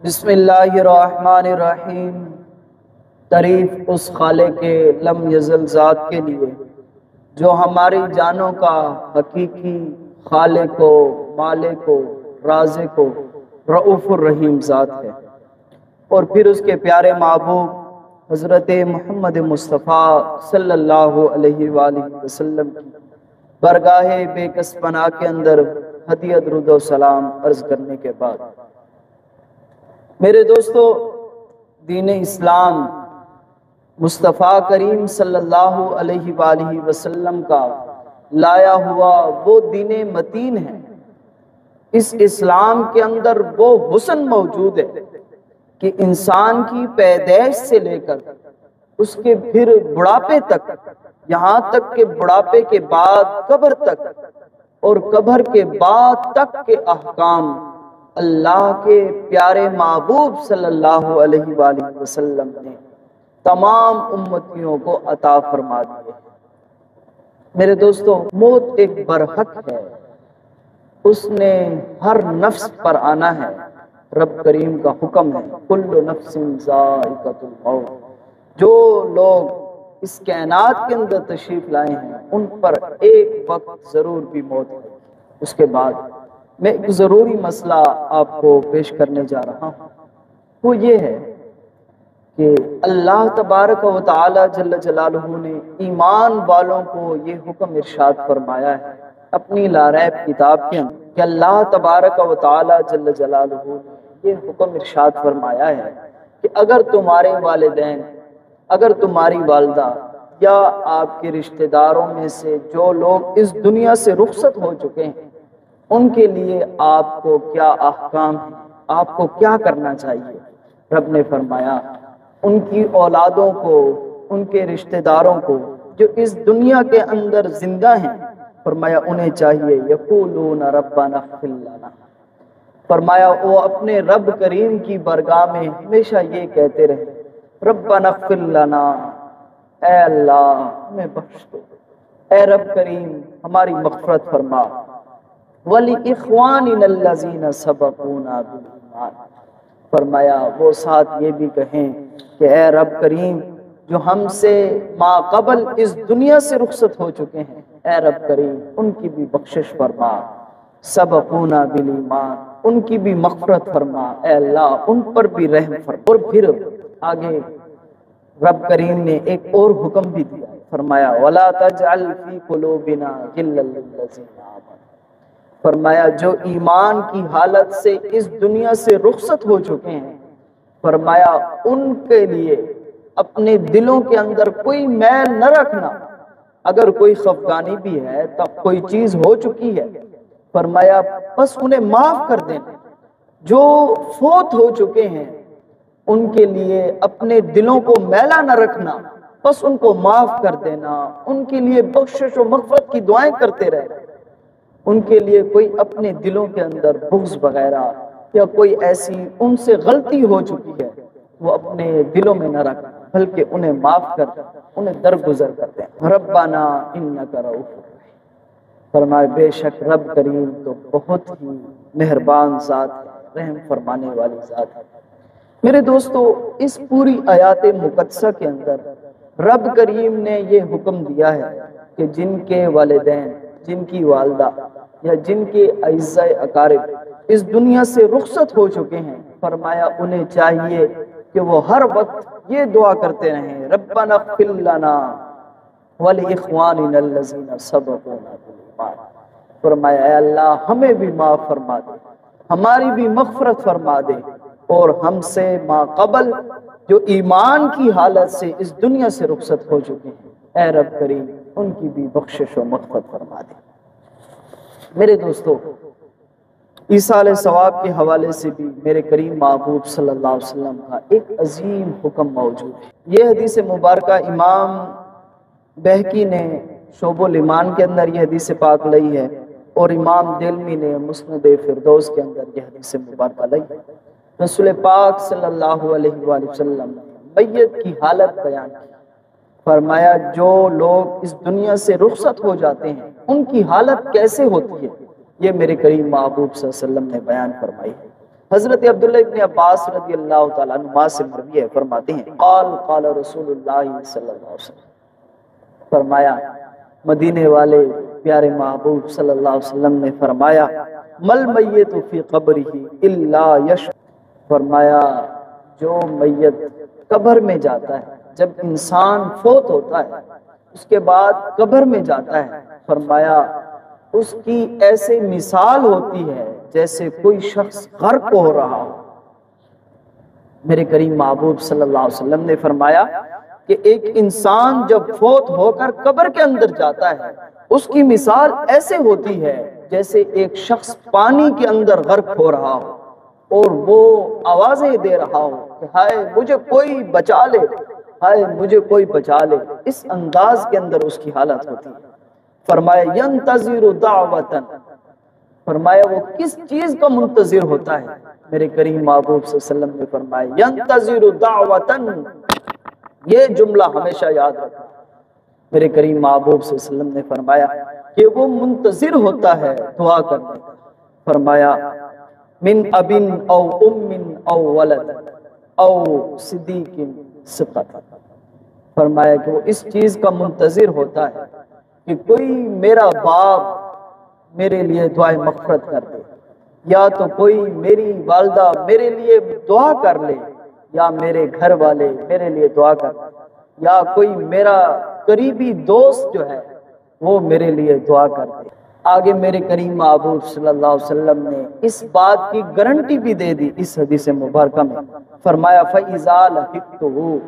بسم اللہ الرحمن الرحیم۔ تعریف اس خالق کے لم یزل ذات کے لیے جو ہماری جانوں کا حقیقی خالق و مالک و رازق و رؤوف الرحیم ذات ہے، اور پھر اس کے پیارے محبوب حضرت محمد مصطفیٰ صلی اللہ علیہ وآلہ وسلم کی برگاہ بے کس پناہ کے اندر ہدیہ درود و سلام عرض کرنے کے بعد، میرے دوستو، دین اسلام مصطفیٰ کریم صلی اللہ علیہ وآلہ وسلم کا لایا ہوا وہ دین متین ہے۔ اس اسلام کے اندر وہ حسن موجود ہے کہ انسان کی پیدائش سے لے کر اس کے پھر بڑھاپے تک، یہاں تک کہ بڑھاپے کے بعد قبر تک، اور قبر کے بعد تک کے احکام اللہ کے پیارے محبوب صلی اللہ علیہ وآلہ وسلم نے تمام امتیوں کو عطا فرما دیے۔ میرے دوستو، موت ایک برحق ہے، اس نے ہر نفس پر آنا ہے۔ رب کریم کا حکم ہے، کل نفس ذائقۃ الموت۔ جو لوگ اس کائنات کے اندر تشریف لائے ہیں ان پر ایک وقت ضرور بھی موت ہے۔ اس کے بعد میں ایک ضروری مسئلہ آپ کو پیش کرنے جا رہا ہوں، وہ یہ ہے کہ اللہ تبارک و تعالی جل جلالہ نے ایمان والوں کو یہ حکم ارشاد فرمایا ہے اپنی لا ریب کتاب کے اندر، کہ اللہ تبارک و تعالی جل جلالہ نے یہ حکم ارشاد فرمایا ہے کہ اگر تمہارے والدین، اگر تمہاری والدہ یا آپ کے رشتہ داروں میں سے جو لوگ اس دنیا سے رخصت ہو چکے ہیں، ان کے لیے آپ کو کیا احکام ہیں، آپ کو کیا کرنا چاہیے۔ رب نے فرمایا ان کی اولادوں کو، ان کے رشتہ داروں کو جو اس دنیا کے اندر زندہ ہیں، فرمایا انہیں چاہیے یقولون ربنا اغفر لنا، فرمایا وہ اپنے رب کریم کی بارگاہ میں ہمیشہ یہ کہتے رہے، ربنا اغفر لنا، اے اللہ ہمیں بخش دو، اے رب کریم ہماری مغفرت فرما، وَلِإِخْوَانِنَا الَّذِينَ سَبَقُونَا بِالْإِيمَانِ، فرمایا وہ ساتھ یہ بھی کہیں کہ اے رب کریم جو ہم سے ما قبل اس دنیا سے رخصت ہو چکے ہیں، اے رب کریم ان کی بھی بخشش فرما، سبقونا بالایمان، ان کی بھی مغفرت فرما، اے اللہ ان پر بھی رحم فرما۔ اور پھر آگے رب کریم نے ایک اور حکم بھی دیا، فرمایا وَلَا تَجْعَلْ فِي قُلُوبِنَا غِلًّا لِّلَّذِينَ آمَنُوا، فرمایا جو ایمان کی حالت سے اس دنیا سے رخصت ہو چکے ہیں، فرمایا ان کے لیے اپنے دلوں کے اندر کوئی میل نہ رکھنا۔ اگر کوئی خفگانی بھی ہے، تب کوئی چیز ہو چکی ہے، فرمایا بس انہیں معاف کر دینا۔ جو فوت ہو چکے ہیں ان کے لیے اپنے دلوں کو میلا نہ رکھنا، بس ان کو معاف کر دینا، ان کے لیے بخشش و مغفرت کی دعائیں کرتے رہنا۔ ان کے لیے کوئی اپنے دلوں کے اندر بغض وغیرہ یا کوئی ایسی ان سے غلطی ہو چکی ہے وہ اپنے دلوں میں نہ رکھیں، بلکہ انہیں معاف کر دیں، انہیں درگزر کر دیں۔ ربنا انک رؤوف رحیم، فرمائے بے شک رب کریم تو بہت ہی مہربان ذات ہے، رحم فرمانے والی ذات ہے۔ میرے دوستو، اس پوری آیات مقدسہ کے اندر رب کریم نے یہ حکم دیا ہے کہ جن کے والدین، جن کی والدہ یا جن کے اعزاء اقارب اس دنیا سے رخصت ہو چکے ہیں، فرمایا انہیں چاہیے کہ وہ ہر وقت یہ دعا کرتے رہیں، ربنا اغفر لنا وَلِإِخْوَانِنَا الَّذِينَ سَبَقُونَا بِالْإِيمَانِ، فرمایا اے اللہ ہمیں بھی معاف فرما دے، ہماری بھی مغفرت فرما دے، اور ہم سے ما قبل جو ایمان کی حالت سے اس دنیا سے رخصت ہو چکے ہیں، اے رب کریم ان کی بھی بخشش و مغفرت فرما دے۔ میرے دوستو، ایصال ثواب کے حوالے سے بھی میرے کریم محبوب صلی اللہ علیہ وسلم کا ایک عظیم حکم موجود ہے۔ یہ حدیث مبارکہ امام بہقی نے شعب الایمان کے اندر یہ حدیث پاک لئی ہے، اور امام دلمی نے مسند فردوس کے اندر یہ حدیث مبارکہ لئی ہے۔ رسول پاک صلی اللہ علیہ وآلہ وسلم نے میت کی حالت بیان کی، فرمایا جو لوگ اس دنیا سے رخصت ہو جاتے ہیں ان کی حالت کیسے ہوتی ہے، یہ میرے کریم محبوب صلی اللہ علیہ وسلم نے بیان فرمائی ہے۔ حضرت عبداللہ ابن عباس رضی اللہ تعالیٰ عنہ سے مروی ہے، فرماتے ہیں قال قال رسول اللہ صلی اللہ علیہ وسلم، فرمایا مدینے والے پیارے محبوب صلی اللہ علیہ وسلم نے فرمایا مل میت فی قبرہ الا یش، فرمایا جو میت قبر میں جاتا ہے، جب انسان فوت ہوتا ہے اس کے بعد قبر میں جاتا ہے، فرمایا اس کی ایسے مثال ہوتی ہے جیسے کوئی شخص غرق ہو رہا ہو۔ میرے کریم محبوب صلی اللہ علیہ وسلم نے فرمایا کہ ایک انسان جب فوت ہو کر قبر کے اندر جاتا ہے اس کی مثال ایسے ہوتی ہے جیسے ایک شخص پانی کے اندر غرق ہو رہا ہو اور وہ آوازیں دے رہا ہو کہ ہائے مجھے کوئی بچا لے، ہائے مجھے کوئی بچا لے، اس انداز کے اندر اس کی حالت ہوتی ہے۔ فرمایا ینتظر دعوتن، فرمایا وہ کس چیز کا منتظر ہوتا ہے؟ میرے کریم محبوب صلی اللہ علیہ وسلم نے فرمایا ینتظر دعوتن، یہ جملہ ہمیشہ یاد رکھنا۔ میرے کریم محبوب صلی اللہ علیہ وسلم نے فرمایا کہ وہ منتظر ہوتا ہے دعا کرنے کا۔ فرمایا من ابن او ام او ولد او صدیق صدق، فرمایا کہ وہ اس چیز کا منتظر ہوتا ہے کہ کوئی میرا باپ میرے لیے دعائے مغفرت کر دے، یا تو کوئی میری والدہ میرے لیے دعا کر لے، یا میرے گھر والے میرے لیے دعا کر لے، یا کوئی میرا قریبی دوست جو ہے وہ میرے لیے دعا کر دے۔ آگے میرے کریم محبوب صلی اللہ علیہ وسلم نے اس بات کی گارنٹی بھی دے دی اس حدیث مبارکہ میں، فرمایا فَإِذَا لَحِقْتُهُ،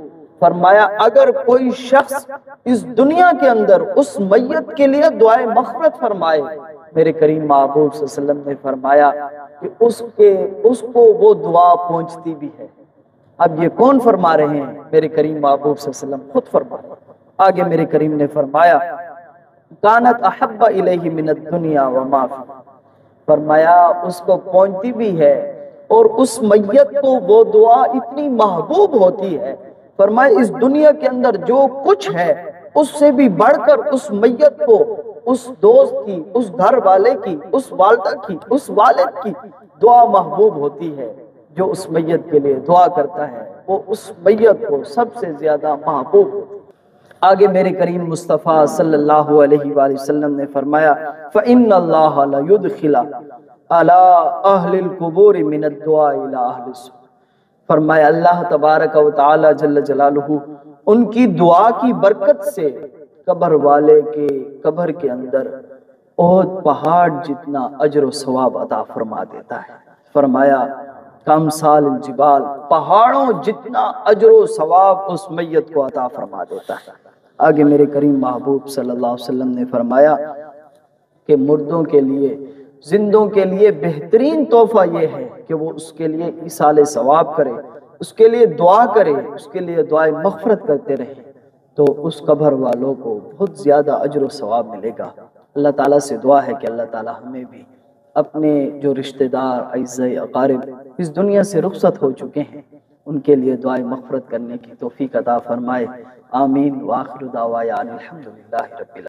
فرمایا اگر کوئی شخص اس دنیا کے اندر اس میت کے لیے دعائے مغفرت فرمائے، میرے کریم محبوب صلی اللہ علیہ وسلم نے فرمایا کہ اس کو وہ دعا پہنچتی بھی ہے۔ اب یہ کون فرما رہے ہیں؟ میرے کریم محبوب صلی اللہ علیہ وسلم خود فرما رہے ہیں۔ آگے میرے کریم نے فرمایا کانت احب الیہ من الدنیا وما فیہا، فرمایا اس کو پہنچتی بھی ہے اور اس میت کو وہ دعا اتنی محبوب ہوتی ہے، فرمایا اس دنیا کے اندر جو کچھ ہے اس سے بھی بڑھ کر اس میت کو اس دوست کی، اس گھر والے کی، اس والدہ کی، اس والد کی دعا محبوب ہوتی ہے۔ جو اس میت کے لیے دعا کرتا ہے وہ اس میت کو سب سے زیادہ محبوب ہوتی ہے۔ آگے میرے کریم مصطفیٰ صلی اللہ علیہ وآلہ وسلم نے فرمایا فَإِنَّ اللَّهَ لَيُدْخِلَ عَلَىٰ أَهْلِ الْقُبُورِ مِنَ الدُّعَاءِ إِلَىٰ أَهْلِ السُّوءِ، فرمایا اللہ تبارک و تعالی جل جلالہ ان کی دعا کی برکت سے قبر والے کے قبر کے اندر احد پہاڑ جتنا اجر و ثواب عطا فرما دیتا ہے۔ فرمایا کامثال الجبال، پہاڑوں جتنا اجر و ثواب اس میت کو عطا فرما دیتا ہے۔ آگے میرے کریم محبوب صلی اللہ علیہ وسلم نے فرمایا کہ مردوں کے لیے، زندوں کے لیے بہترین تحفہ یہ ہے کہ وہ اس کے لیے ایصال ثواب کرے، اس کے لیے دعا کرے، اس کے لیے دعائے مغفرت کرتے رہے، تو اس قبر والوں کو بہت زیادہ اجر و ثواب ملے گا۔ اللہ تعالیٰ سے دعا ہے کہ اللہ تعالیٰ ہمیں بھی اپنے جو رشتہ دار، اعزاء اقارب اس دنیا سے رخصت ہو چکے ہیں ان کے لیے دعائے مغفرت کرنے کی توفیق عطا فرمائے۔ آمین۔ وآخر دعوانا الحمدللہ رب العالمین۔